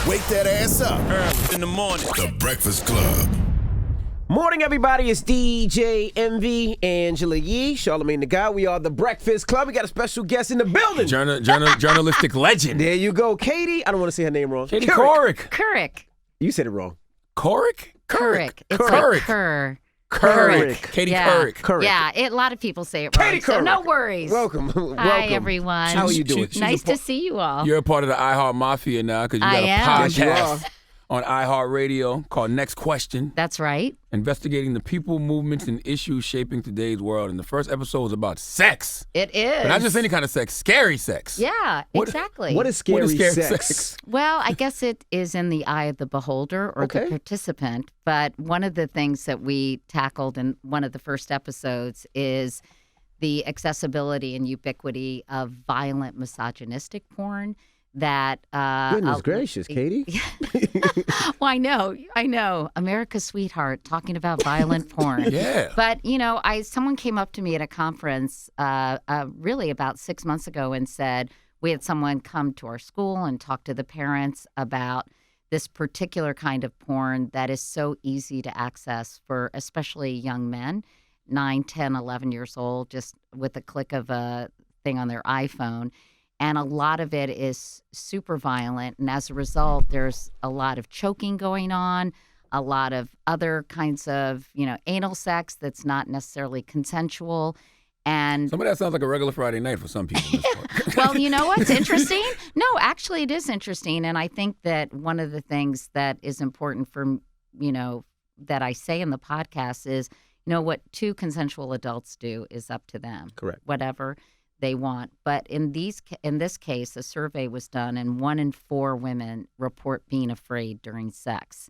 Wake that ass up. Early in the morning. The Breakfast Club. Morning, everybody. It's DJ Envy, Angela Yee, Charlamagne the Guy. We are the Breakfast Club. We got a special guest in the building. Journalistic legend. There you go, Katie. I don't want to say her name wrong. Katie Couric. Couric. You said it wrong. Couric? Couric. It's Couric. like cur. Couric. Katie Yeah. Couric. Yeah, a lot of people say it wrong. Katie So no Couric. worries. Welcome. Hi, everyone. How are you doing? She's Nice to see you all. You're a part of the iHeart Mafia now because you got I a am. Yes, you podcast on iHeartRadio called Next Question, That's right. investigating the people, movements, and issues shaping today's world. And the first episode was about sex. It is. But not just any kind of sex, scary sex. Yeah, exactly. What is scary, scary sex? Well, I guess it is in the eye of the beholder or Okay. the participant. But one of the things that we tackled in one of the first episodes is the accessibility and ubiquity of violent misogynistic porn that Goodness gracious, Katie. Well, I know. America's sweetheart talking about violent porn. Yeah. But, someone came up to me at a conference really about 6 months ago and said, we had someone come to our school and talk to the parents about this particular kind of porn that is so easy to access for especially young men, 9, 10, 11 years old, just with a click of a thing on their iPhone. And a lot of it is super violent. And as a result, there's a lot of choking going on, a lot of other kinds of, anal sex that's not necessarily consensual. And Some of that sounds like a regular Friday night for some people. well, you know what's interesting? No, actually, it is interesting. And I think that one of the things that is important for, that I say in the podcast is, what two consensual adults do is up to them. Correct. Whatever they want. But in this case, a survey was done, and 1 in 4 women report being afraid during sex.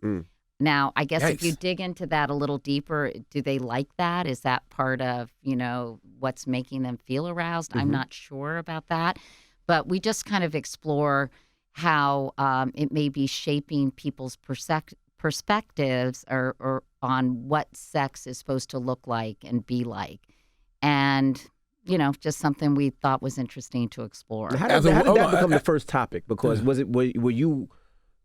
Now, I guess if you Yikes. dig into that a little deeper, do they like that? Is that part of, what's making them feel aroused? I'm not sure about that. But we just kind of explore how it may be shaping people's perspectives or on what sex is supposed to look like and be like. And just something we thought was interesting to explore. How did that become the first topic? Because were you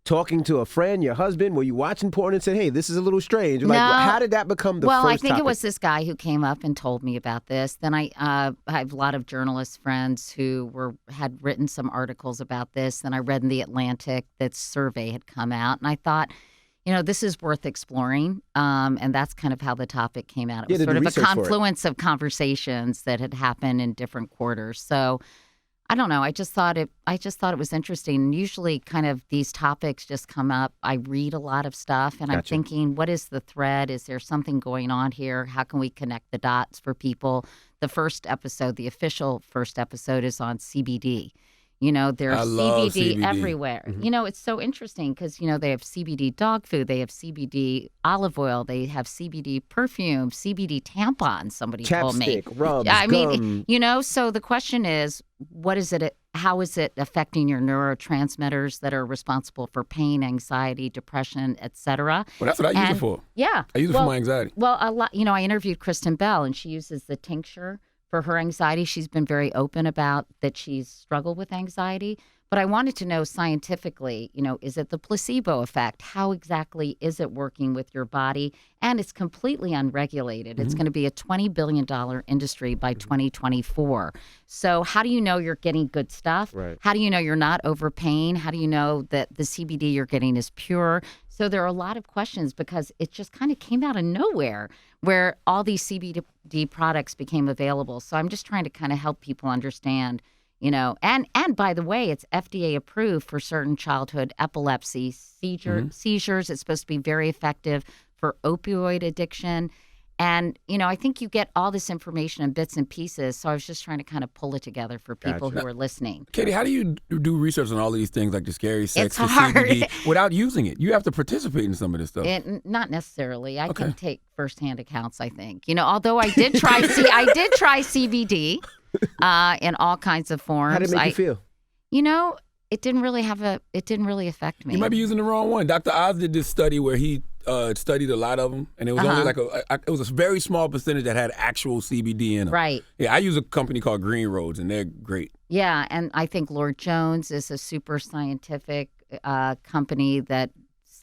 talking to a friend, your husband? Were you watching porn and said, hey, this is a little strange? No. How did that become the first Well, I think topic? it was this guy who came up and told me about this. Then I have a lot of journalist friends who had written some articles about this. Then I read in The Atlantic that survey had come out. And I thought, this is worth exploring. And that's kind of how the topic came out. It was Yeah, sort of a research for it. confluence of conversations that had happened in different quarters. So I don't know. I just thought it was interesting. And usually kind of these topics just come up. I read a lot of stuff and I'm Gotcha. thinking, what is the thread? Is there something going on here? How can we connect the dots for people? The first episode, the official first episode is on CBD. There's I love CBD CBD. everywhere. It's so interesting because, they have CBD dog food. They have CBD olive oil. They have CBD perfume, CBD tampons, somebody told me. Chapstick, rubs, Yeah, I gum. mean, so the question is, what is it? How is it affecting your neurotransmitters that are responsible for pain, anxiety, depression, et cetera? Well, that's what I use it for. Yeah. I use it for my anxiety. Well, a lot. I interviewed Kristen Bell, and she uses the tincture for her anxiety. She's been very open about that she's struggled with anxiety. But I wanted to know scientifically, is it the placebo effect? How exactly is it working with your body? And it's completely unregulated. It's going to be a $20 billion industry by 2024. So how do you know you're getting good stuff? Right. How do you know you're not overpaying? How do you know that the CBD you're getting is pure? So there are a lot of questions because it just kind of came out of nowhere where all these CBD products became available. So I'm just trying to kind of help people understand, and by the way, it's FDA approved for certain childhood epilepsy, seizures. It's supposed to be very effective for opioid addiction. And, I think you get all this information in bits and pieces. So I was just trying to kind of pull it together for people who are listening. Katie, how do you do research on all of these things like the scary sex, It's the hard. CBD, without using it? You have to participate in some of this stuff. Not necessarily. I can take firsthand accounts, I think. Although I did try CBD in all kinds of forms. How did it make you feel? It didn't really affect me. You might be using the wrong one. Dr. Oz did this study where he studied a lot of them, and it was only like it was a very small percentage that had actual CBD in them. Right. Yeah, I use a company called Green Roads, and they're great. Yeah, and I think Lord Jones is a super scientific company that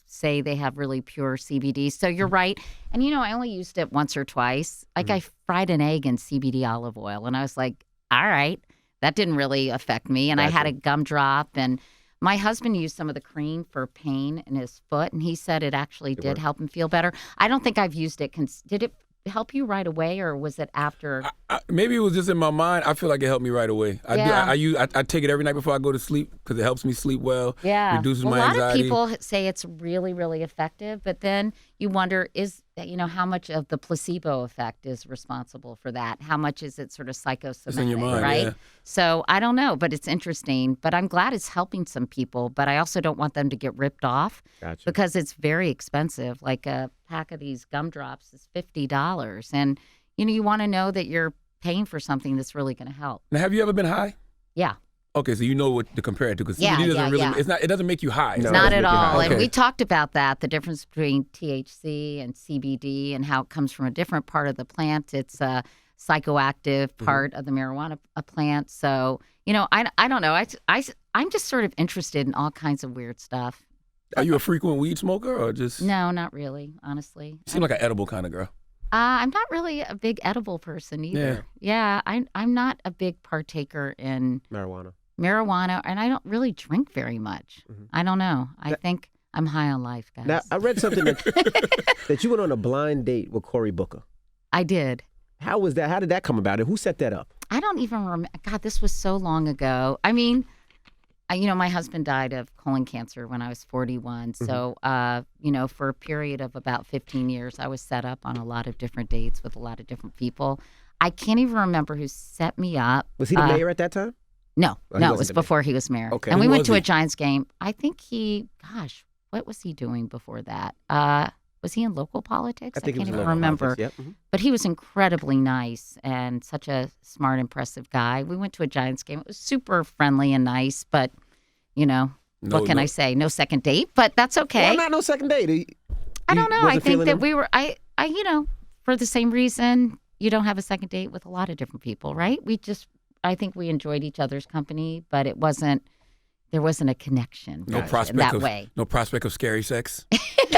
say they have really pure CBD. So you're right. And, I only used it once or twice. Like I fried an egg in CBD olive oil, and I was like, all right, that didn't really affect me. And I had a gumdrop, and my husband used some of the cream for pain in his foot, and he said it actually did help him feel better. I don't think I've used it. Did it help you right away, or was it after? Maybe it was just in my mind. I feel like it helped me right away. I take it every night before I go to sleep because it helps me sleep well. Yeah, reduces my anxiety. anxiety. A lot of people say it's really, really effective, but then you wonder, how much of the placebo effect is responsible for that? How much is it sort of psychosomatic, it's in your mind, right? Yeah. So I don't know, but it's interesting. But I'm glad it's helping some people, but I also don't want them to get ripped off because it's very expensive. Like a pack of these gumdrops is $50. And, you want to know that you're paying for something that's really going to help. Now, have you ever been high? Yeah. Okay, so you know what to compare it to because CBD doesn't really. It's not. It doesn't make you high. No, not at all. Okay. And we talked about that, the difference between THC and CBD and how it comes from a different part of the plant. It's a psychoactive part of the marijuana plant. So, I don't know. I'm just sort of interested in all kinds of weird stuff. Are you a frequent weed smoker or just? No, not really, honestly. You seem like an edible kind of girl. I'm not really a big edible person either. Yeah, I'm not a big partaker in marijuana, and I don't really drink very much. I don't know. I think I'm high on life, guys. Now, I read something that you went on a blind date with Cory Booker. I did. How was that? How did that come about, and who set that up? I don't even remember. God, this was so long ago. I mean, my husband died of colon cancer when I was 41. So, for a period of about 15 years, I was set up on a lot of different dates with a lot of different people. I can't even remember who set me up. Was he the mayor at that time? No, it was before he was mayor. Okay. And we went to a Giants game. I think what was he doing before that? Was he in local politics? I can't even remember. Yep. But he was incredibly nice and such a smart, impressive guy. We went to a Giants game. It was super friendly and nice, but, what can I say? No second date, but that's okay. Why not no second date? I don't know. I think that we were, for the same reason, you don't have a second date with a lot of different people, right? I think we enjoyed each other's company, but there wasn't a connection. No prospect of scary sex.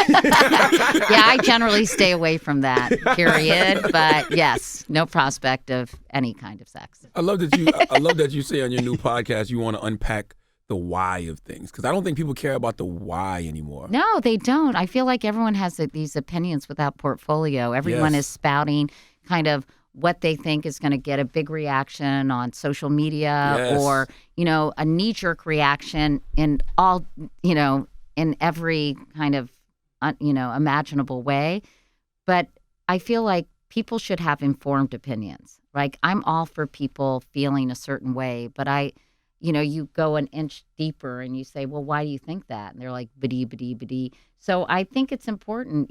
Yeah, I generally stay away from that, period. But yes, no prospect of any kind of sex. I love that you say on your new podcast you want to unpack the why of things because I don't think people care about the why anymore. No, they don't. I feel like everyone has these opinions without portfolio. Everyone is spouting kind of what they think is going to get a big reaction on social media or, a knee-jerk reaction in all, in every kind of, imaginable way. But I feel like people should have informed opinions. Like I'm all for people feeling a certain way, but you go an inch deeper and you say, well, why do you think that? And they're like, biddy. So I think it's important.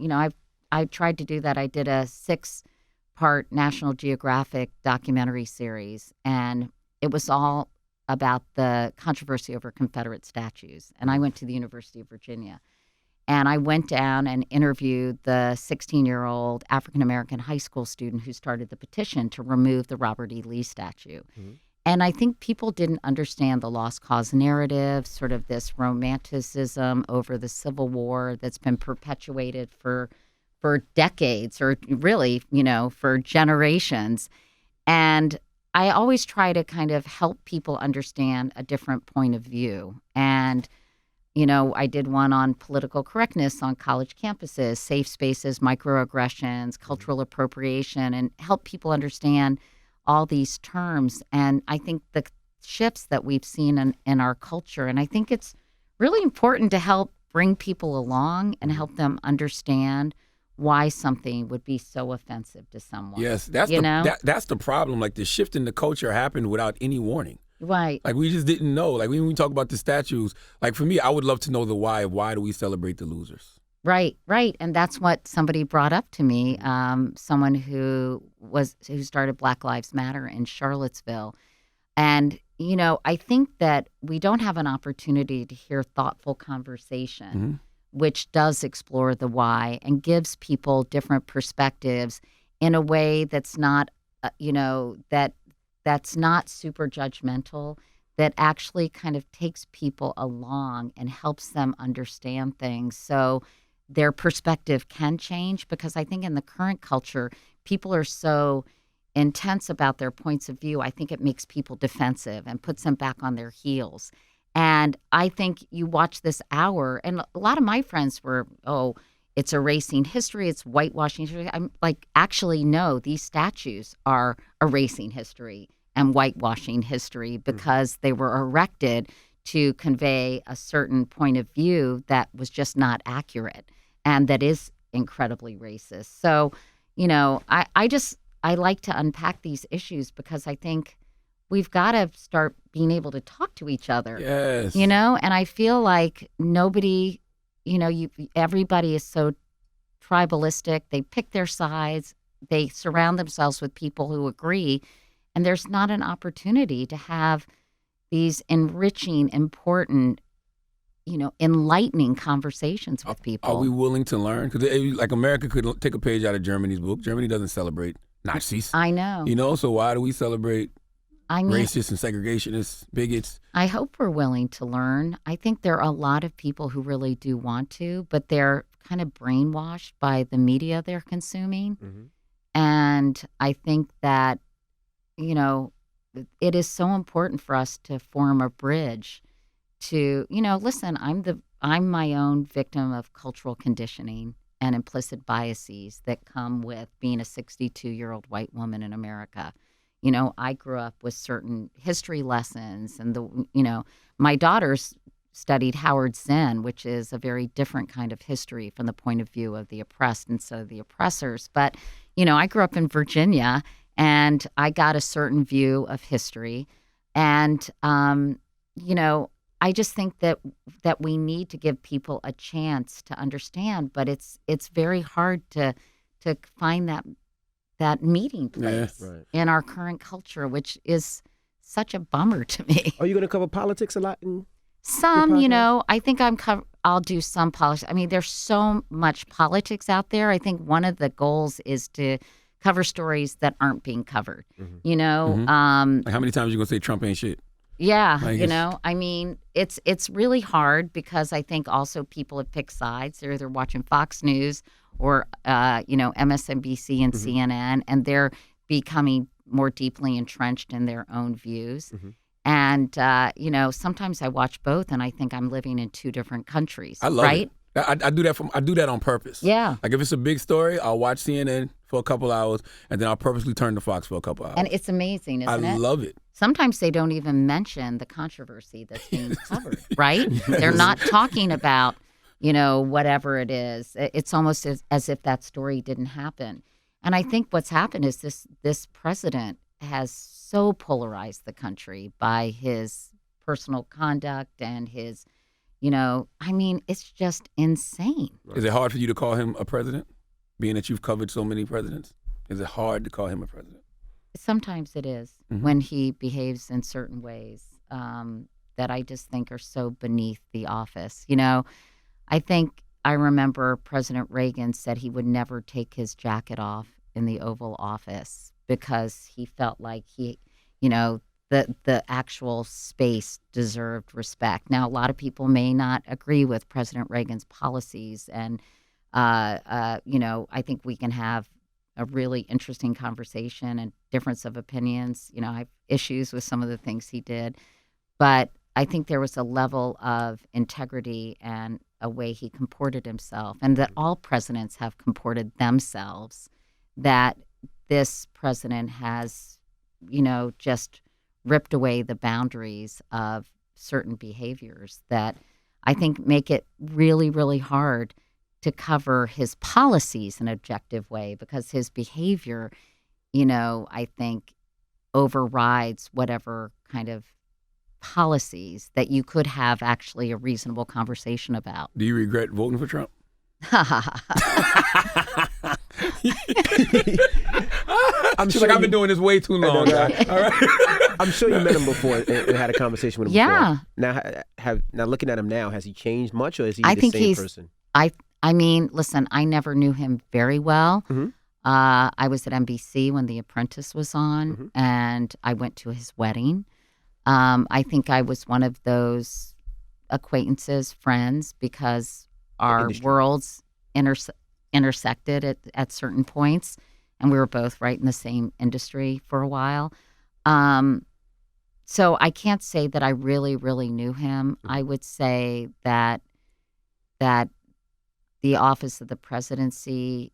I've tried to do that. I did a 6-part National Geographic documentary series, and it was all about the controversy over Confederate statues. And I went to the University of Virginia, and I went down and interviewed the 16-year-old African-American high school student who started the petition to remove the Robert E. Lee statue. And I think people didn't understand the lost cause narrative, sort of this romanticism over the Civil War that's been perpetuated for decades or really, for generations. And I always try to kind of help people understand a different point of view. And, I did one on political correctness on college campuses, safe spaces, microaggressions, cultural appropriation, and help people understand all these terms. And I think the shifts that we've seen in our culture, and I think it's really important to help bring people along and help them understand why something would be so offensive to someone. Yes, that's the problem. Like the shift in the culture happened without any warning. Right. Like we just didn't know. Like when we talk about the statues, like for me, I would love to know the why. Why do we celebrate the losers? Right. And that's what somebody brought up to me, someone who started Black Lives Matter in Charlottesville. And, I think that we don't have an opportunity to hear thoughtful conversation, which does explore the why and gives people different perspectives in a way that's not, that's not super judgmental, that actually kind of takes people along and helps them understand things so their perspective can change. Because I think in the current culture, people are so intense about their points of view. I think it makes people defensive and puts them back on their heels. And I think you watch this hour, and a lot of my friends were, it's erasing history, it's whitewashing history. I'm like, actually, no, these statues are erasing history and whitewashing history because they were erected to convey a certain point of view that was just not accurate and that is incredibly racist. So, I like to unpack these issues because I think we've got to start being able to talk to each other. Yes. And I feel like nobody, everybody is so tribalistic. They pick their sides. They surround themselves with people who agree. And there's not an opportunity to have these enriching, important, enlightening conversations with people. Are we willing to learn? Because like America could take a page out of Germany's book. Germany doesn't celebrate Nazis. I know. So why do we celebrate racists and segregationists, bigots? I hope we're willing to learn. I think there are a lot of people who really do want to, but they're kind of brainwashed by the media they're consuming. Mm-hmm. And I think that, it is so important for us to form a bridge to, listen, I'm my own victim of cultural conditioning and implicit biases that come with being a 62-year-old white woman in America. I grew up with certain history lessons, and my daughters studied Howard Zinn, which is a very different kind of history from the point of view of the oppressed instead of the oppressors. But, I grew up in Virginia, and I got a certain view of history. And, I just think that we need to give people a chance to understand, but it's very hard to find that meeting place in our current culture, which is such a bummer to me. Are you going to cover politics a lot? Some, I think I'll do some politics. I mean, there's so much politics out there. I think one of the goals is to cover stories that aren't being covered. Mm-hmm. Like how many times are you going to say Trump ain't shit? Yeah, I mean, it's really hard because I think also people have picked sides. They're either watching Fox News or, MSNBC and CNN, and they're becoming more deeply entrenched in their own views. Mm-hmm. And, sometimes I watch both and I think I'm living in two different countries. I love it. I do that on purpose. Yeah. Like if it's a big story, I'll watch CNN for a couple hours and then I'll purposely turn to Fox for a couple hours. And it's amazing, isn't it? I love it. Sometimes they don't even mention the controversy that's being covered, right? They're not talking about, whatever it is. It's almost as if that story didn't happen. And I think what's happened is this president has so polarized the country by his personal conduct and his, it's just insane. Is it hard for you to call him a president, being that you've covered so many presidents? Is it hard to call him a president? Sometimes it is when he behaves in certain ways that I just think are so beneath the office. I remember President Reagan said he would never take his jacket off in the Oval Office because he felt like the actual space deserved respect. Now, a lot of people may not agree with President Reagan's policies, and I think we can have a really interesting conversation and difference of opinions. I have issues with some of the things he did, but I think there was a level of integrity and a way he comported himself, and that all presidents have comported themselves, that this president has, just ripped away the boundaries of certain behaviors that I think make it really, really hard to cover his policies in an objective way, because his behavior, I think overrides whatever kind of policies that you could have actually a reasonable conversation about. Do you regret voting for Trump? She's like, I've been doing this way too long. All right. I'm sure you met him before and had a conversation with him yeah. before. Now looking at him now, has he changed much, or is he the same person? I mean, listen, I never knew him very well. Mm-hmm. I was at NBC when The Apprentice was on, and I went to his wedding. I think I was one of those acquaintances, friends, because our worlds intersected at certain points, and we were both right in the same industry for a while. So I can't say that I really, really knew him. I would say that the office of the presidency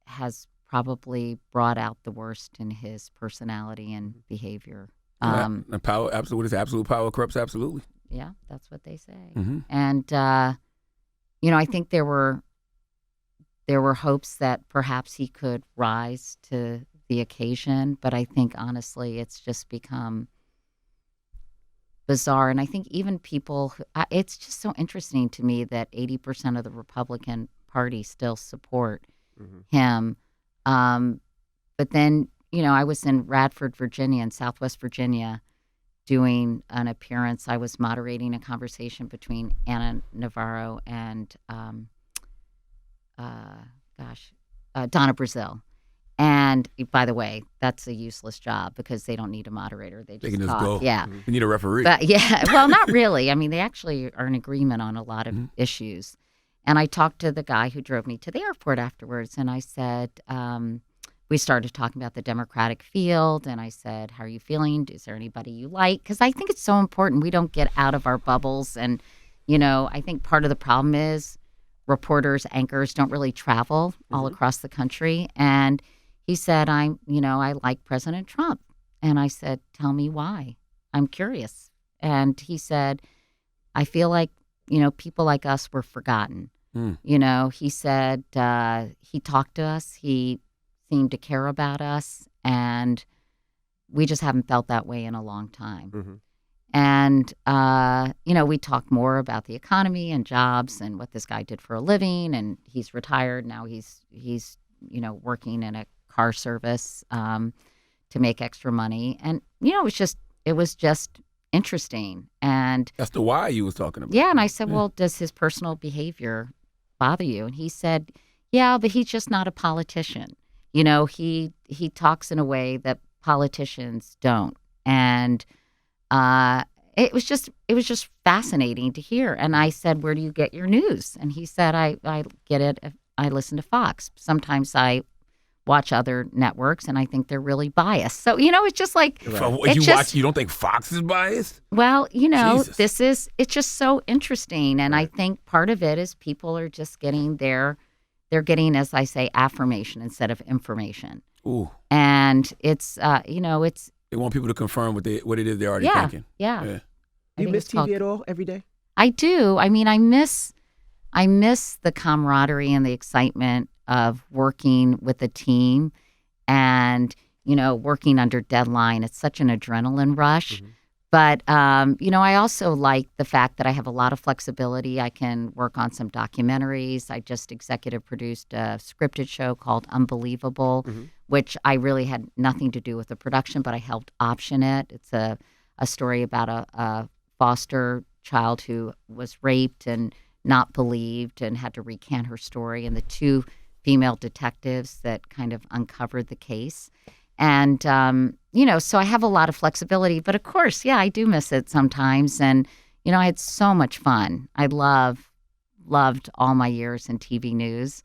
has probably brought out the worst in his personality and behavior. And power, absolute, absolute power corrupts absolutely. Yeah, that's what they say. Mm-hmm. And I think there were hopes that perhaps he could rise to the occasion, but I think honestly, it's just become bizarre. And I think even people, it's just so interesting to me that 80% of the Republican Party still support him. But then, I was in Radford, Virginia, in Southwest Virginia, doing an appearance. I was moderating a conversation between Anna Navarro and, Donna Brazile. And by the way, that's a useless job because they don't need a moderator. They can just talk. go. Yeah. They need a referee. But yeah, well, not really. I mean, they actually are in agreement on a lot of issues. And I talked to the guy who drove me to the airport afterwards, and I said, we started talking about the Democratic field, and I said, how are you feeling? Is there anybody you like? Because I think it's so important we don't get out of our bubbles. And, I think part of the problem is reporters, anchors don't really travel all across the country. And he said, I like President Trump. And I said, tell me why. I'm curious. And he said, I feel like, people like us were forgotten. He said he talked to us. He seemed to care about us. And we just haven't felt that way in a long time. And, we talked more about the economy and jobs and what this guy did for a living. And he's retired. Now he's working in a car service to make extra money. And, it was just interesting. And that's the why you was talking about. Yeah. And I said, well, does his personal behavior bother you? And he said, yeah, but he's just not a politician. He talks in a way that politicians don't. And it was just fascinating to hear. And I said, where do you get your news? And he said, I get it. I listen to Fox. Sometimes I watch other networks, and I think they're really biased. So, it's just like... You don't think Fox is biased? Well, Jesus. It's just so interesting. And I think part of it is people are just getting they're getting, as I say, affirmation instead of information. Ooh. And it's, They want people to confirm what it is they're already thinking. Yeah. Do you miss TV at all every day? I do. I mean, I miss the camaraderie and the excitement of working with a team and, working under deadline. It's such an adrenaline rush. But, I also like the fact that I have a lot of flexibility. I can work on some documentaries. I just executive produced a scripted show called Unbelievable, which I really had nothing to do with the production, but I helped option it. It's a story about a foster child who was raped and not believed and had to recant her story, and the two female detectives that kind of uncovered the case. And, so I have a lot of flexibility. But, of course, yeah, I do miss it sometimes. And, I had so much fun. I loved all my years in TV news.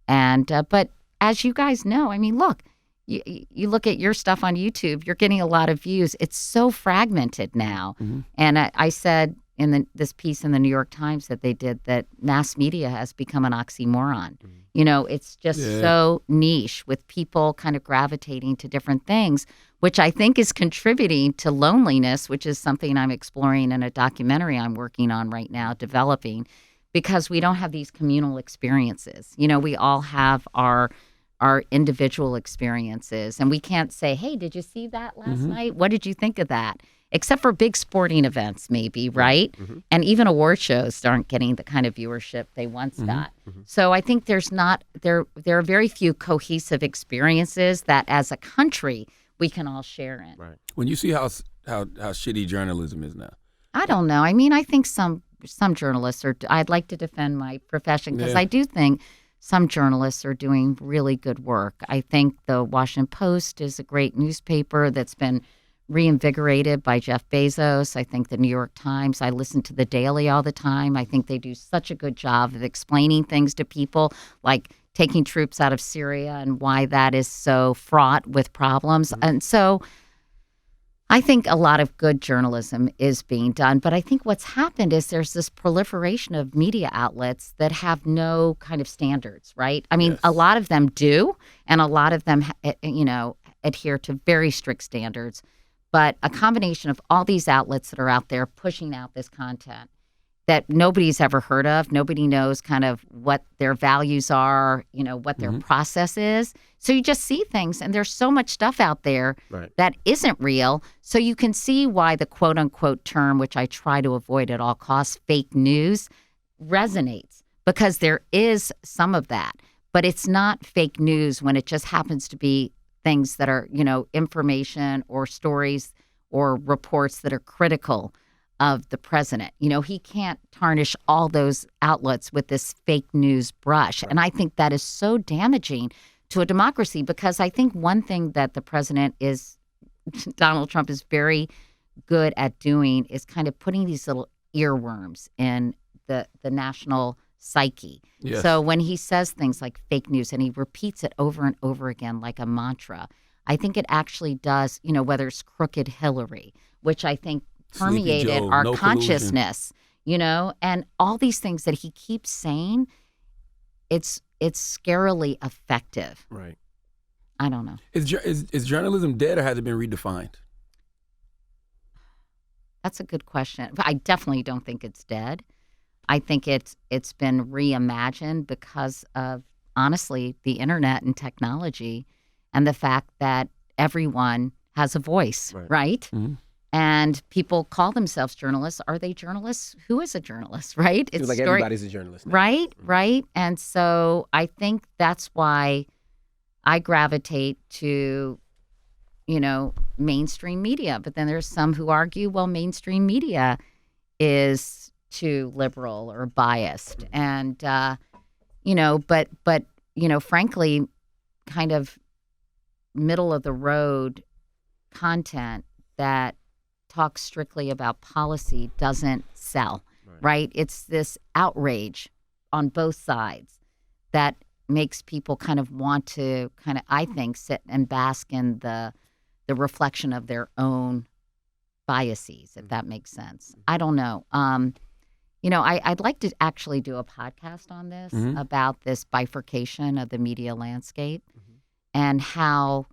And but as you guys know, I mean, look, you look at your stuff on YouTube, you're getting a lot of views. It's so fragmented now. And I said in this piece in the New York Times that they did that mass media has become an oxymoron. It's just so niche with people kind of gravitating to different things, which I think is contributing to loneliness, which is something I'm exploring in a documentary I'm working on right now, developing, because we don't have these communal experiences. We all have our individual experiences, and we can't say, hey, did you see that last night? What did you think of that? Except for big sporting events, maybe, right? And even award shows aren't getting the kind of viewership they once got. So I think there are very few cohesive experiences that as a country we can all share in. Right. When you see how shitty journalism is now. I don't know. I mean, I think some journalists are, I'd like to defend my profession because I do think some journalists are doing really good work. I think the Washington Post is a great newspaper that's been reinvigorated by Jeff Bezos. I think the New York Times, I listen to the Daily all the time. I think they do such a good job of explaining things to people, like taking troops out of Syria and why that is so fraught with problems. And so I think a lot of good journalism is being done, but I think what's happened is there's this proliferation of media outlets that have no kind of standards, right? I mean, a lot of them do, and a lot of them, adhere to very strict standards, but a combination of all these outlets that are out there pushing out this content that nobody's ever heard of. Nobody knows kind of what their values are, what their process is. So you just see things, and there's so much stuff out there that isn't real. So you can see why the quote unquote term, which I try to avoid at all costs, fake news, resonates, because there is some of that. But it's not fake news when it just happens to be things that are, information or stories or reports that are critical of the president. He can't tarnish all those outlets with this fake news brush. And I think that is so damaging to a democracy, because I think one thing that the president Donald Trump is very good at doing is kind of putting these little earworms in the national psyche. Yes. So when he says things like fake news and he repeats it over and over again like a mantra, I think it actually does, whether it's crooked Hillary, which I think permeated Joe, our no consciousness, and all these things that he keeps saying, it's scarily effective. Right. I don't know. Is journalism dead, or has it been redefined? That's a good question. But I definitely don't think it's dead. I think it's been reimagined because of, honestly, the internet and technology, and the fact that everyone has a voice, right? Mm-hmm. And people call themselves journalists. Are they journalists? Who is a journalist, right? It's like everybody's a journalist now. Right. And so I think that's why I gravitate to, mainstream media. But then there's some who argue, well, mainstream media is too liberal or biased. And, but frankly, kind of middle of the road content that talks strictly about policy doesn't sell, right? It's this outrage on both sides that makes people kind of want to I think, sit and bask in the reflection of their own biases, if that makes sense. I don't know. I'd like to actually do a podcast on this about this bifurcation of the media landscape and how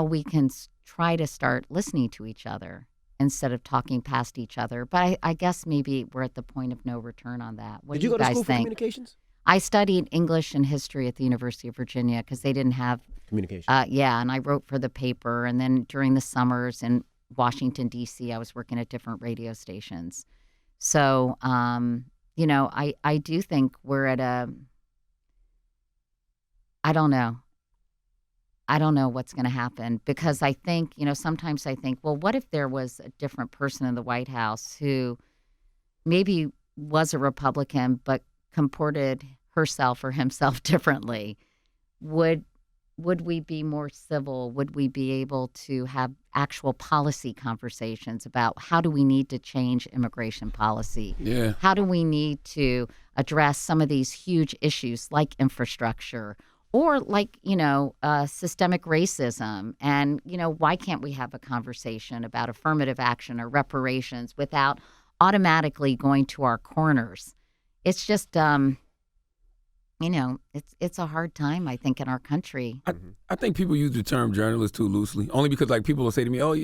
we can try to start listening to each other instead of talking past each other. But I guess maybe we're at the point of no return on that. What Did do you go to guys school for think? communications? I studied English and history at the University of Virginia because they didn't have communication. And I wrote for the paper. And then during the summers in Washington, D.C., I was working at different radio stations. So, I do think we're at I don't know. I don't know what's going to happen, because I think, sometimes I think, well, what if there was a different person in the White House who maybe was a Republican but comported herself or himself differently? Would we be more civil? Would we be able to have actual policy conversations about how do we need to change immigration policy? Yeah. How do we need to address some of these huge issues like infrastructure or like, systemic racism? And, why can't we have a conversation about affirmative action or reparations without automatically going to our corners? It's just, it's a hard time, I think, in our country. I think people use the term journalist too loosely, only because like people will say to me, oh,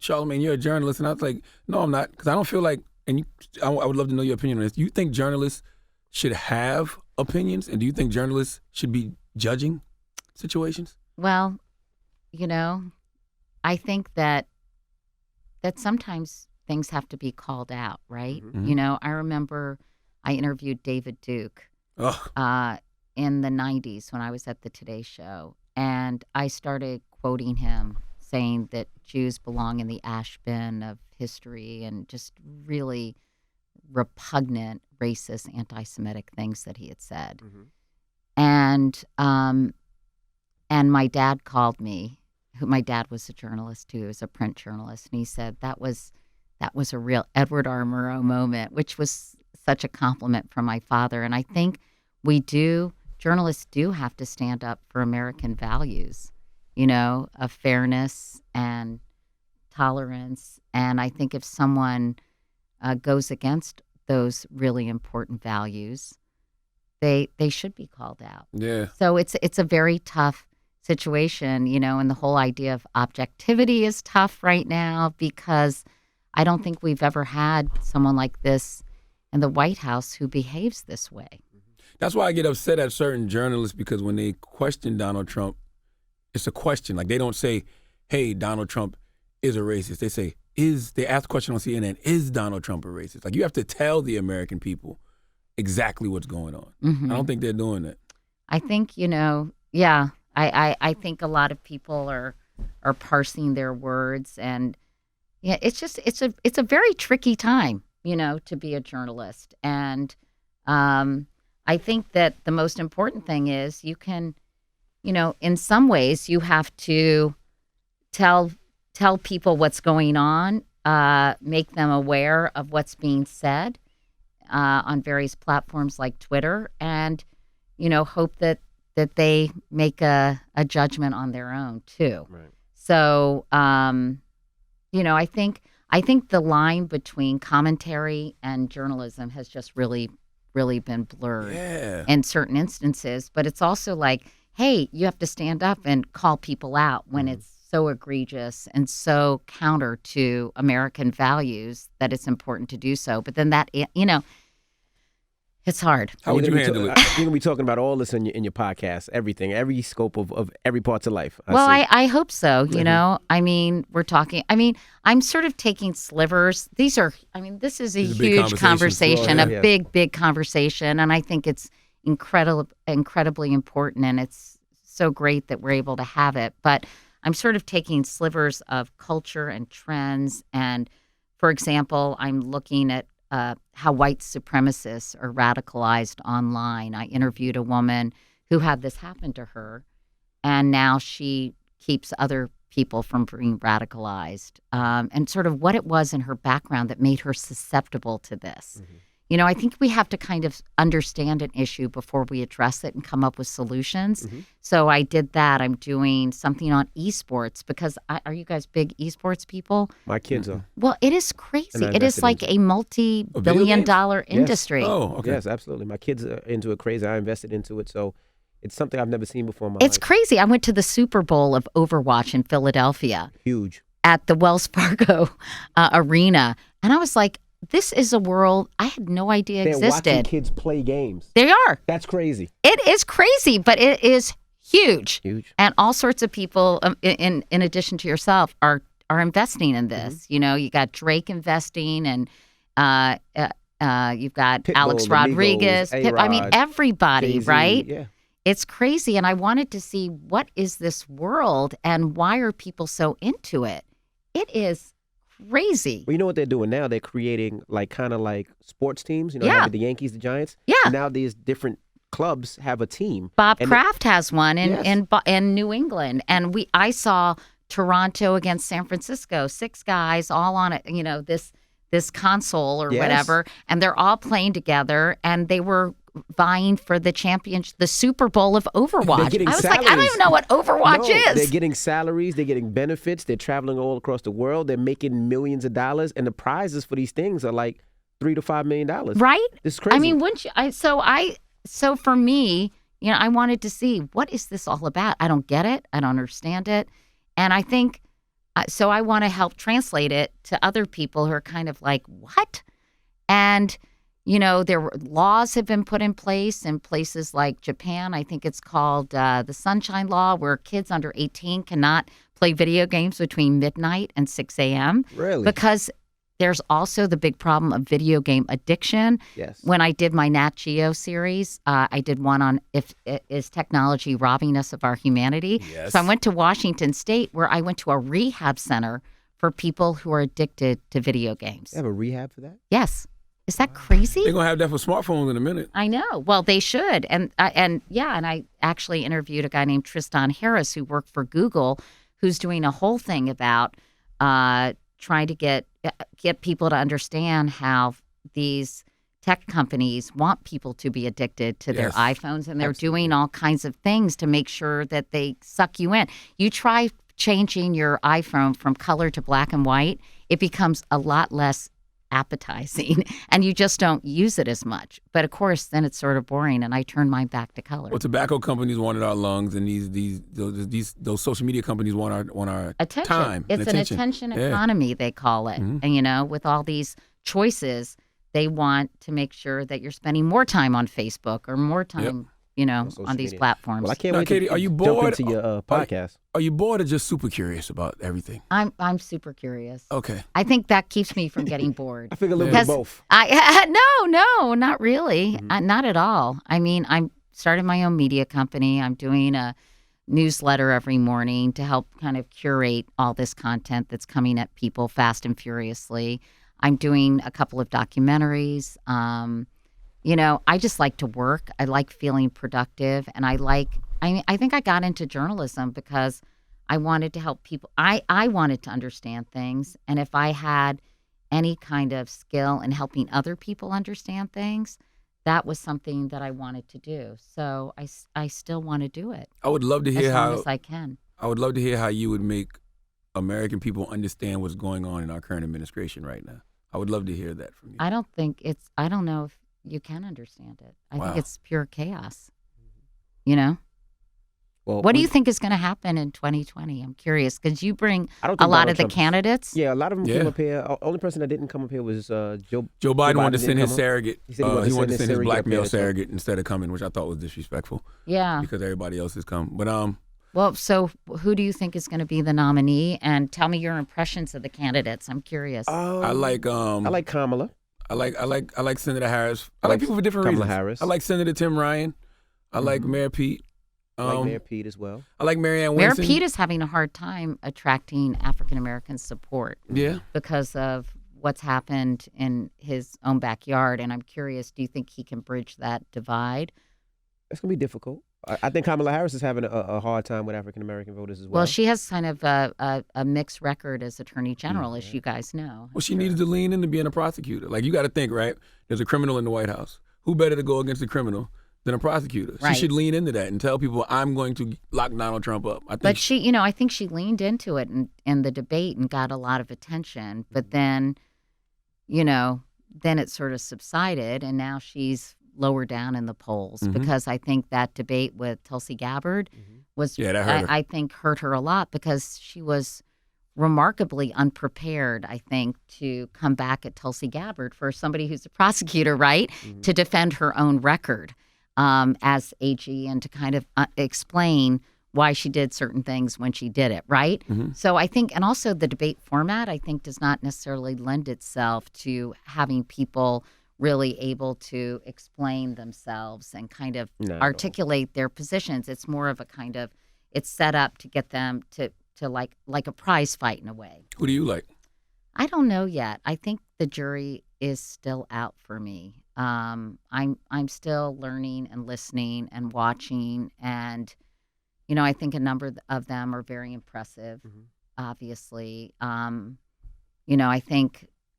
Charlamagne, you're a journalist. And I was like, no, I'm not, because I don't feel like, and I would love to know your opinion on this. Do you think journalists should have opinions? And do you think journalists should be judging situations? Well, I think that sometimes things have to be called out, right? Mm-hmm. I remember I interviewed David Duke in the 90s when I was at the Today Show. And I started quoting him, saying that Jews belong in the ash bin of history, and just really repugnant, racist, anti-Semitic things that he had said. And my dad called me, who my dad was a journalist too, he was a print journalist, and he said that was a real Edward R. Murrow moment, which was such a compliment from my father. And I think journalists do have to stand up for American values, of fairness and tolerance. And I think if someone goes against those really important values, they should be called out. Yeah. So it's a very tough situation, and the whole idea of objectivity is tough right now because I don't think we've ever had someone like this in the White House who behaves this way. That's why I get upset at certain journalists, because when they question Donald Trump, it's a question. Like, they don't say, hey, Donald Trump is a racist. They say, they ask the question on CNN, is Donald Trump a racist? Like, you have to tell the American people exactly what's going on. Mm-hmm. I don't think they're doing that. I think, I think a lot of people are parsing their words, and it's a very tricky time, to be a journalist. And I think that the most important thing is you can, in some ways you have to tell people what's going on, make them aware of what's being said on various platforms like Twitter, and, hope that they make a judgment on their own too. Right. So, I think the line between commentary and journalism has just really been blurred in certain instances. But it's also like, hey, you have to stand up and call people out when it's so egregious and so counter to American values that it's important to do so. But then that, it's hard. How would you handle it? You're going to be talking about all this in your podcast, everything, every scope of every parts of life. I hope so. We're talking, I'm sort of taking slivers. This is a huge conversation, a big conversation. And I think it's incredibly important. And it's so great that we're able to have it. But I'm sort of taking slivers of culture and trends. And for example, I'm looking at how white supremacists are radicalized online. I interviewed a woman who had this happen to her, and now she keeps other people from being radicalized, and sort of what it was in her background that made her susceptible to this. Mm-hmm. I think we have to kind of understand an issue before we address it and come up with solutions. Mm-hmm. So I did that. I'm doing something on esports because are you guys big esports people? My kids are. Well, it is crazy. It is like a multi-billion-dollar industry. Yes. Oh, okay. Yes, absolutely. My kids are into it crazy. I invested into it. So it's something I've never seen before in my life. It's crazy. I went to the Super Bowl of Overwatch in Philadelphia. Huge. At the Wells Fargo Arena. And I was like, this is a world I had no idea existed. They're watching kids play games. They are. That's crazy. It is crazy, but it is huge. Huge. And all sorts of people, in addition to yourself, are investing in this. Mm-hmm. You got Drake investing, and you've got Pitbull, Alex Rodriguez. A-Rod, everybody, Jay-Z, right? Yeah. It's crazy. And I wanted to see, what is this world and why are people so into it? It is crazy. Well, you know what they're doing now? They're creating kind of like sports teams. Have the Yankees, the Giants. Yeah. Now these different clubs have a team. Bob Kraft has one in New England, and I saw Toronto against San Francisco. 6 guys all on it. This console or whatever, and they're all playing together, and they were vying for the championship, the Super Bowl of Overwatch. I was like, I don't even know what Overwatch is. They're getting salaries, they're getting benefits, they're traveling all across the world, they're making millions of dollars, and the prizes for these things are like $3 to $5 million. Right? This is crazy. Wouldn't you? So for me, I wanted to see, what is this all about? I don't get it. I don't understand it. And I think, so I want to help translate it to other people who are kind of like, what? And there were laws have been put in place in places like Japan. I think it's called the Sunshine Law, where kids under 18 cannot play video games between midnight and 6 a.m. Really? Because there's also the big problem of video game addiction. Yes. When I did my Nat Geo series, I did one on is technology robbing us of our humanity? Yes. So I went to Washington State, where I went to a rehab center for people who are addicted to video games. They have a rehab for that? Yes. Is that crazy? They're going to have that for smartphones in a minute. I know. Well, they should. And I actually interviewed a guy named Tristan Harris who worked for Google, who's doing a whole thing about trying to get people to understand how these tech companies want people to be addicted to their iPhones, and they're doing all kinds of things to make sure that they suck you in. You try changing your iPhone from color to black and white, it becomes a lot less appetizing, and you just don't use it as much. But of course, then it's sort of boring, and I turn mine back to color. Well, tobacco companies wanted our lungs, and those social media companies want our attention. time. It's an attention economy, they call it. Mm-hmm. And with all these choices, they want to make sure that you're spending more time on Facebook or more time, on these platforms. Well, I can't now, wait Katie, to are you jump bored? into your podcast. Are you bored or just super curious about everything? I'm super curious. Okay. I think that keeps me from getting bored. I think a little bit of both. No, not really. Not at all. I mean, I'm starting my own media company. I'm doing a newsletter every morning to help kind of curate all this content that's coming at people fast and furiously. I'm doing a couple of documentaries. I just like to work. I like feeling productive, and I think I got into journalism because I wanted to help people. I wanted to understand things, and if I had any kind of skill in helping other people understand things, that was something that I wanted to do. So I still want to do it. I would love to hear as long as I can. I would love to hear how you would make American people understand what's going on in our current administration right now. I would love to hear that from you. I don't know if you can understand it. I think it's pure chaos. Well, what do you think is going to happen in 2020? I'm curious because you bring a lot of the candidates. Yeah, a lot of them came up here. Only person that didn't come up here was Joe Biden wanted to send his surrogate. He wanted to send his blackmail surrogate instead of coming, which I thought was disrespectful. Yeah. Because everybody else has come. But well, so who do you think is going to be the nominee? And tell me your impressions of the candidates. I'm curious. I like Kamala. I like Senator Harris. I like people for different Kamala reasons. Harris. I like Senator Tim Ryan. I like Mayor Pete. I like Mayor Pete as well. I like Marianne Williamson. Mayor Pete is having a hard time attracting African American support. Yeah. Because of what's happened in his own backyard. And I'm curious, do you think he can bridge that divide? It's going to be difficult. I think Kamala Harris is having a hard time with African American voters as well. Well, she has kind of a mixed record as Attorney General, as you guys know. Well, she needed to lean into being a prosecutor. Like, you got to think, right? There's a criminal in the White House. Who better to go against the criminal than a prosecutor? Right. She should lean into that and tell people, I'm going to lock Donald Trump up. I think she leaned into it in the debate and got a lot of attention. But then, then it sort of subsided, and now she's lower down in the polls because I think that debate with Tulsi Gabbard was, that hurt her. I think, hurt her a lot because she was remarkably unprepared, I think, to come back at Tulsi Gabbard for somebody who's a prosecutor, right, to defend her own record as AG and to kind of explain why she did certain things when she did it, right? So I think, and also the debate format, I think, does not necessarily lend itself to having people really able to explain themselves and kind of articulate their positions. It's more of a kind of, it's set up to get them to like a prize fight in a way. Who do you like? I don't know yet. I think the jury is still out for me. I'm still learning and listening and watching, and I think a number of them are very impressive. Obviously,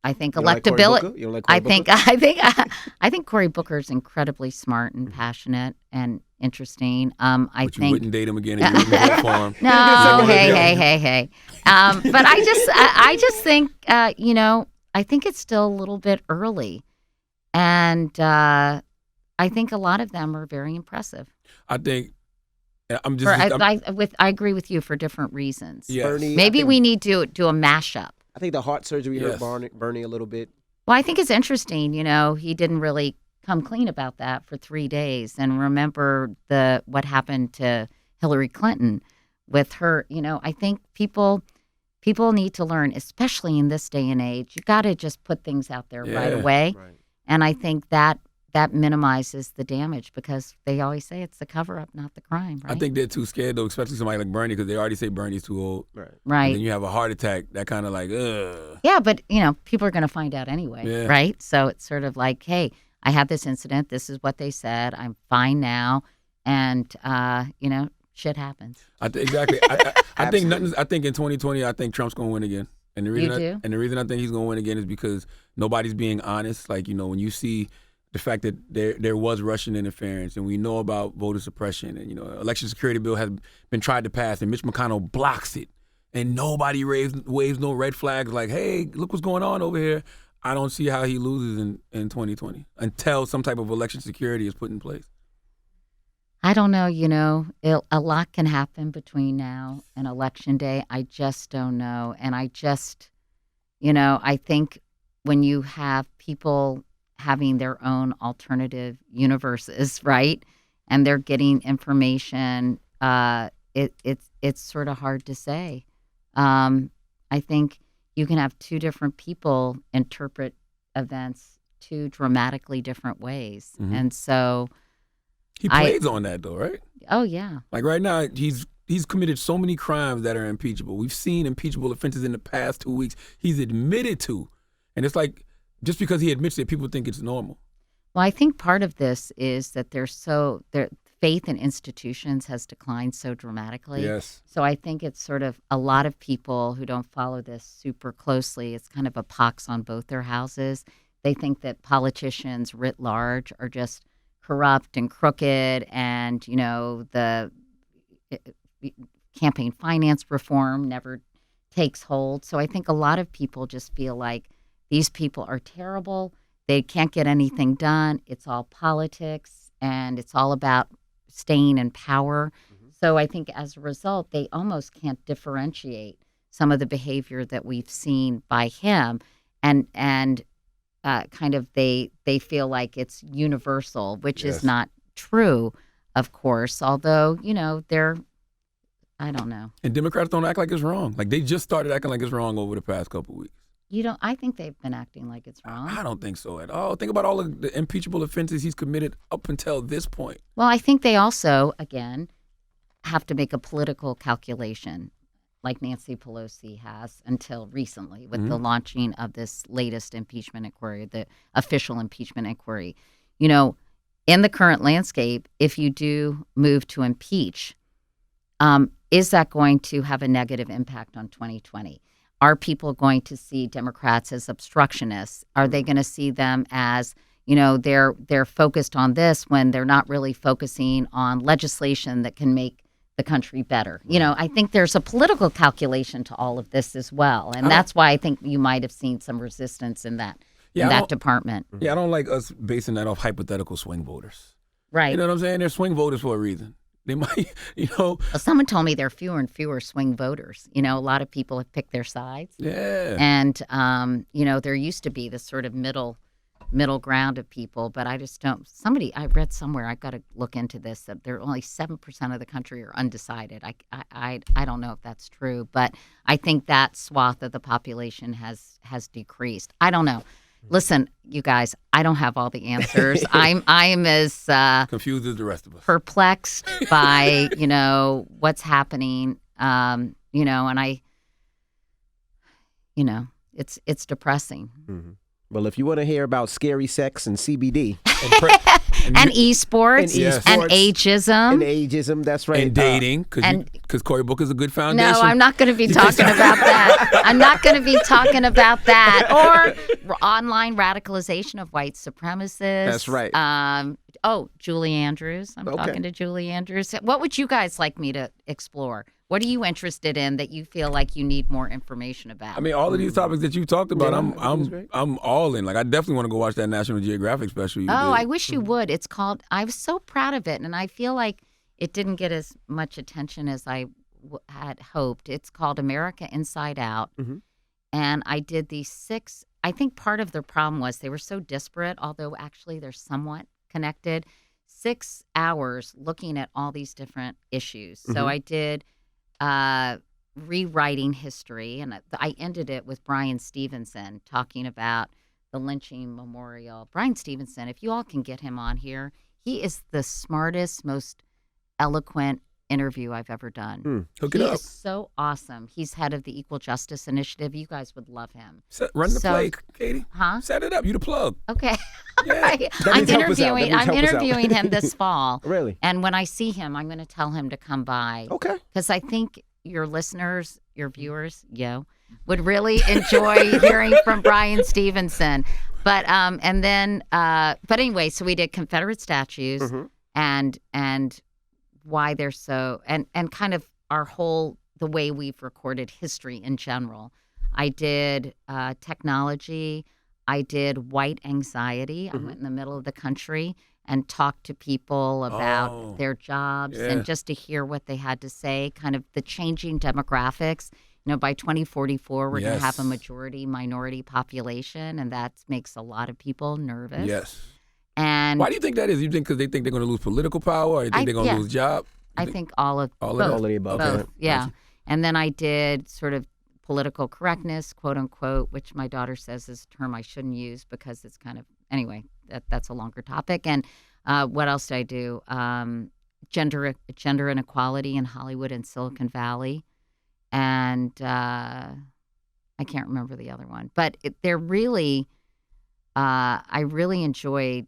I think electability. I think Cory Booker is incredibly smart and passionate and interesting. But you wouldn't date him again if you wouldn't vote for him. No, hey. But I just think I think it's still a little bit early, and I think a lot of them are very impressive. I think I agree with you for different reasons. Yes. Maybe we need to do a mashup. I think the heart surgery hurt Bernie a little bit. Well, I think it's interesting. He didn't really come clean about that for 3 days. And remember what happened to Hillary Clinton with her. I think people need to learn, especially in this day and age. You got to just put things out there right away. Right. And I think that minimizes the damage because they always say it's the cover-up, not the crime, right? I think they're too scared, though, especially somebody like Bernie, because they already say Bernie's too old. Right. And then you have a heart attack, that kind of like, ugh. Yeah, but, people are going to find out anyway, right? So it's sort of like, hey, I had this incident. This is what they said. I'm fine now. And, shit happens. Exactly. I think nothing. I think in 2020, I think Trump's gonna win again. And the reason do? the reason I think he's gonna win again is because nobody's being honest. Like, when you see the fact that there was Russian interference, and we know about voter suppression, and election security bill has been tried to pass, and Mitch McConnell blocks it, and nobody waves no red flags like, hey, look what's going on over here. I don't see how he loses in 2020 until some type of election security is put in place. I don't know, a lot can happen between now and Election Day. I just don't know. And I think when you have people having their own alternative universes, right, and they're getting information, it's sort of hard to say. I think you can have two different people interpret events two dramatically different ways. Mm-hmm. And so he plays on that, though, right? Oh, yeah. Like right now, he's committed so many crimes that are impeachable. We've seen impeachable offenses in the past 2 weeks he's admitted to. And it's like, just because he admits it, people think it's normal. Well, I think part of this is that their faith in institutions has declined so dramatically. Yes. So I think it's sort of a lot of people who don't follow this super closely. It's kind of a pox on both their houses. They think that politicians writ large are just corrupt and crooked, and the campaign finance reform never takes hold. So I think a lot of people just feel like these people are terrible. They can't get anything done. It's all politics, and it's all about staying in power. Mm-hmm. So I think as a result, they almost can't differentiate some of the behavior that we've seen by him, and kind of they feel like it's universal, which is not true, of course, although, I don't know. And Democrats don't act like it's wrong. Like, they just started acting like it's wrong over the past couple of weeks. I think they've been acting like it's wrong. I don't think so at all. Think about all of the impeachable offenses he's committed up until this point. Well, I think they also, again, have to make a political calculation, like Nancy Pelosi has until recently with the launching of this latest impeachment inquiry, the official impeachment inquiry. In the current landscape, if you do move to impeach, is that going to have a negative impact on 2020? Are people going to see Democrats as obstructionists? Are they going to see them as, they're focused on this when they're not really focusing on legislation that can make the country better? I think there's a political calculation to all of this as well. And that's why I think you might have seen some resistance in that department. Yeah, I don't like us basing that off hypothetical swing voters. Right. You know what I'm saying? They're swing voters for a reason. They might, Well, someone told me there are fewer and fewer swing voters. A lot of people have picked their sides. Yeah. And, there used to be this sort of middle ground of people, but I just don't. I read somewhere, I've got to look into this, that there are only 7% of the country are undecided. I don't know if that's true, but I think that swath of the population has decreased. I don't know. Listen, you guys, I don't have all the answers. I am as confused as the rest of us. Perplexed by, what's happening. And it's depressing. Mm-hmm. Well, if you want to hear about scary sex and CBD and esports and ageism, that's right, and dating, because Cory Booker's a good foundation. No, I'm not going to be talking about that. I'm not going to be talking about that, or online radicalization of white supremacists. That's right. Julie Andrews. I'm talking to Julie Andrews. What would you guys like me to explore? What are you interested in that you feel like you need more information about? I mean, all of these topics that you talked about, I'm all in. Like, I definitely want to go watch that National Geographic special you did. I wish you would. It's called, I was so proud of it, and I feel like it didn't get as much attention as I had hoped. It's called America Inside Out, and I did these 6. I think part of the problem was they were so disparate, although actually they're somewhat connected. 6 hours looking at all these different issues. So I did rewriting history, and I ended it with Brian Stevenson talking about the lynching memorial. Brian Stevenson, if you all can get him on here, he is the smartest, most eloquent interview I've ever done. Hook it He up. is so awesome. He's head of the Equal Justice Initiative. You guys would love him. Run the play, Katie. Huh? Set it up. You the plug. Okay. Yeah. I'm means help us out. That means I'm help us out. interviewing him this fall. Really? And when I see him, I'm going to tell him to come by. Okay. Because I think your listeners, your viewers, would really enjoy hearing from Brian Stevenson. But but anyway, so we did Confederate statues and why they're so and kind of the way we've recorded history in general. I did technology. I did white anxiety. I went in the middle of the country and talked to people about their jobs and just to hear what they had to say, kind of the changing demographics. By 2044, we're going to have a majority minority population, and that makes a lot of people nervous. Yes. And why do you think that is? You think because they think they're going to lose political power, or you think they're going to lose job? I think all of all of the above. Both, Okay. yeah. And then I did sort of political correctness, quote unquote, which my daughter says is a term I shouldn't use because it's kind of anyway. That's a longer topic. And what else did I do? Gender inequality in Hollywood and Silicon Valley, and I can't remember the other one. But they're really, I really enjoyed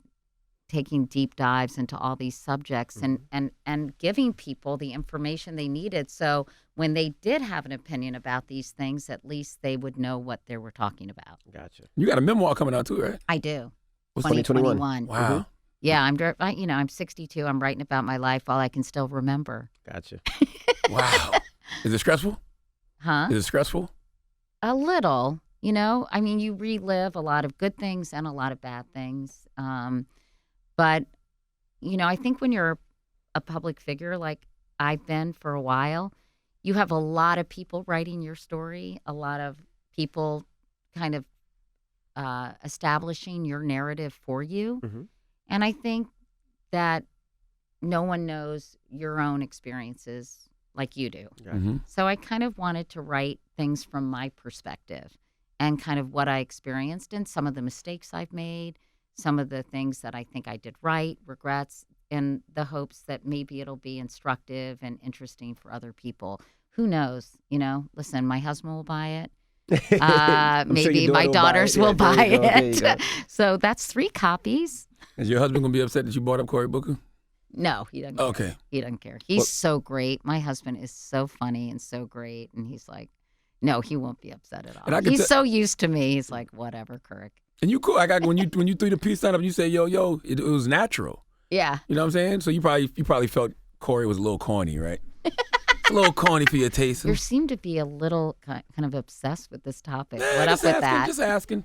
taking deep dives into all these subjects and giving people the information they needed. So when they did have an opinion about these things, at least they would know what they were talking about. Gotcha. You got a memoir coming out too, right? I do. What's 2021? Wow. Yeah, I'm 62. I'm writing about my life while I can still remember. Gotcha. Wow. Is it stressful? Huh? Is it stressful? A little. I mean, you relive a lot of good things and a lot of bad things. But, I think when you're a public figure like I've been for a while, you have a lot of people writing your story, a lot of people kind of establishing your narrative for you. And I think that no one knows your own experiences like you do. So I kind of wanted to write things from my perspective and kind of what I experienced and some of the mistakes I've made, some of the things that I think I did right, regrets, in the hopes that maybe it'll be instructive and interesting for other people. Who knows? Listen, my husband will buy it. Maybe my daughters will buy it. So that's 3 copies. Is your husband going to be upset that you bought up Cory Booker? No, he doesn't care. Okay. He doesn't care. He's so great. My husband is so funny and so great. And he's like, no, he won't be upset at all. He's so used to me. He's like, whatever, Couric. And you cool. When you threw the peace sign up, you say, yo, it was natural. Yeah. You know what I'm saying? So you probably felt Cory was a little corny, right? It's a little corny for your taste. You seem to be a little kind of obsessed with this topic. Nah, what up with that? Just asking.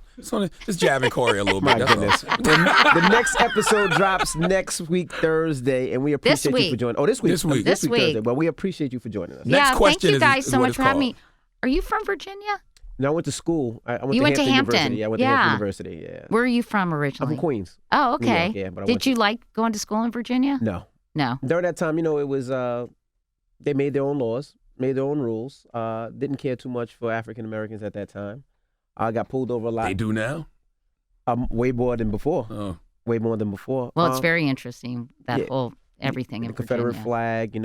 Just jabbing Cory a little bit. My goodness. The next episode drops next week, Thursday, and we appreciate you for joining. Oh, this week. This week. Thursday. Well, we appreciate you for joining us. Next question thank you guys is so what much it's for having called. me. Are you from Virginia? No, I went to school. I went You to went to Hampton Hampton. University. I went to Hampton University, yeah. Where are you from I'm originally? from Queens. Oh, okay. New York, yeah, but I Did went you like going to school in Virginia? No. No. During that time, it was, they made their own laws, made their own rules, didn't care too much for African Americans at that time. I got pulled over a lot. They do now? Way more than before. Oh. Way more than before. Well, it's very interesting, that whole everything in the Confederate Virginia. flag,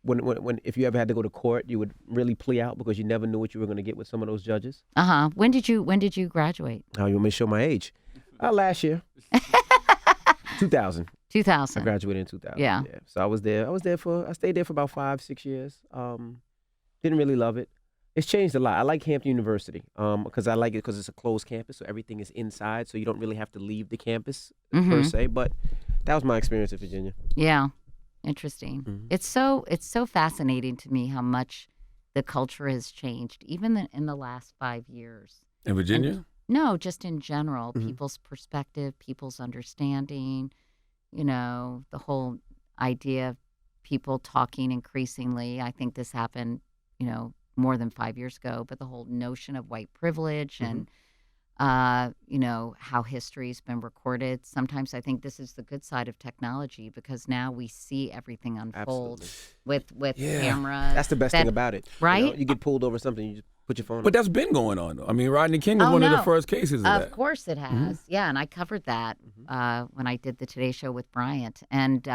when if you ever had to go to court, you would really plea out because you never knew what you were going to get with some of those judges. When did you graduate? Oh, you want me to show my age? Last year. 2000. 2000. I graduated in 2000. Yeah. So I stayed there for about 5-6 years. Didn't really love it. It's changed a lot. I like Hampton University because I like it because it's a closed campus, so everything is inside, so you don't really have to leave the campus per se. But that was my experience at Virginia. Yeah. Interesting. It's so fascinating to me how much the culture has changed, even in the last 5 years. In Virginia? No, just in general, people's perspective, people's understanding, the whole idea of people talking increasingly. I think this happened, more than 5 years ago, but the whole notion of white privilege and how history's been recorded. Sometimes I think this is the good side of technology because now we see everything unfold with cameras. That's the best thing about it. Right? You get pulled over something, you just put your phone But on. that's been going on, though. I mean, Rodney King was one of the first cases of that. Of course it has. Yeah, and I covered that when I did the Today Show with Bryant. And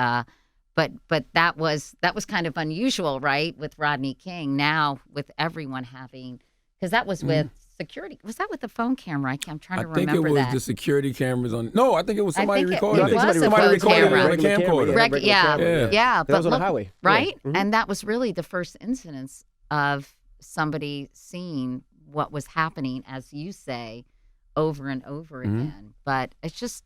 but that was kind of unusual, right? With Rodney King. Now with everyone having, because that was with security. Was that with the phone camera? I'm trying to remember that. I think it was the security cameers on. No, I think it was somebody recording it. it. Was somebody recorded it on a Yeah. camcorder. That was on the highway. Right? Mm-hmm. And that was really the first incidence of somebody seeing what was happening, as you say, over and over again. But it's just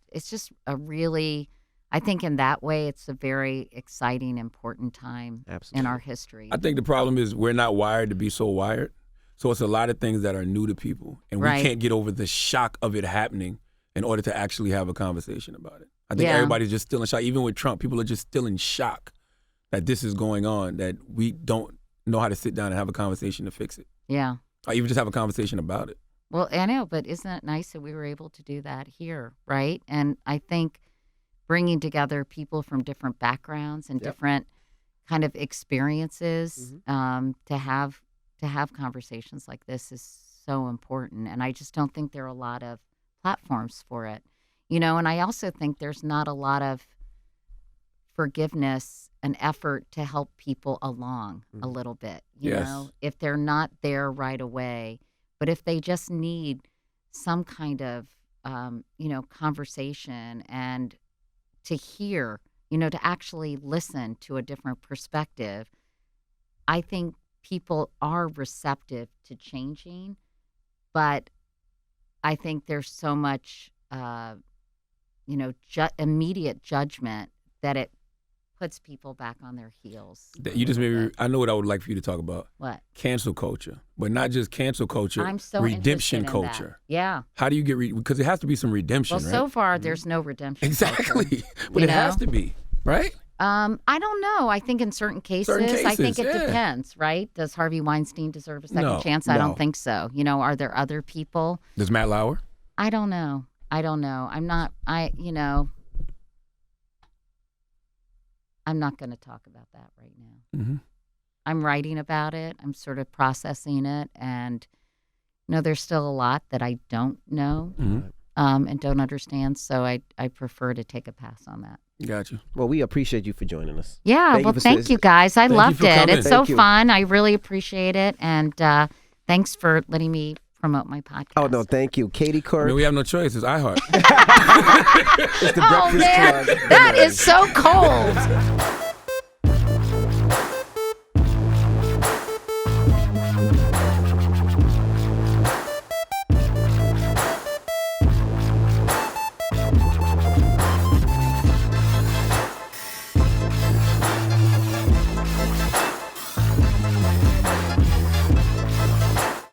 a really, I think in that way, it's a very exciting, important time in our history. I think the problem is we're not wired to be so wired. So it's a lot of things that are new to people, and we can't get over the shock of it happening in order to actually have a conversation about it. I think everybody's just still in shock. Even with Trump, people are just still in shock that this is going on, that we don't know how to sit down and have a conversation to fix it. Yeah. Or even just have a conversation about it. Well, I know, but isn't it nice that we were able to do that here, right? And I think bringing together people from different backgrounds and different kind of experiences to have conversations like this is so important. And I just don't think there are a lot of platforms for it. And I also think there's not a lot of forgiveness and effort to help people along a little bit, you know, if they're not there right away. But if they just need some kind of, conversation and to hear, to actually listen to a different perspective, I think people are receptive to changing, but I think there's so much, immediate judgment that it puts people back on their heels. You just made me, I know what I would like for you to talk about. What? Cancel culture, but not just cancel culture. I'm so redemption interested in culture. That. Yeah. How do you get because it has to be some redemption, well, right? so far there's no redemption. Exactly, but it has to be, right? I don't know. I think in certain cases I think it depends, right? Does Harvey Weinstein deserve a second chance? I don't think so. Are there other people? Does Matt Lauer? I don't know. I'm not going to talk about that right now. Mm-hmm. I'm writing about it. I'm sort of processing it. And, there's still a lot that I don't know and don't understand. So I prefer to take a pass on that. Gotcha. Well, we appreciate you for joining us. Yeah. Thank you guys. I loved it. It's so fun. I really appreciate it. And thanks for letting me promote my podcast. Oh, no, thank you. Katie Couric. We have no choice. It's iHeart. It's the Breakfast Club. That is so cold.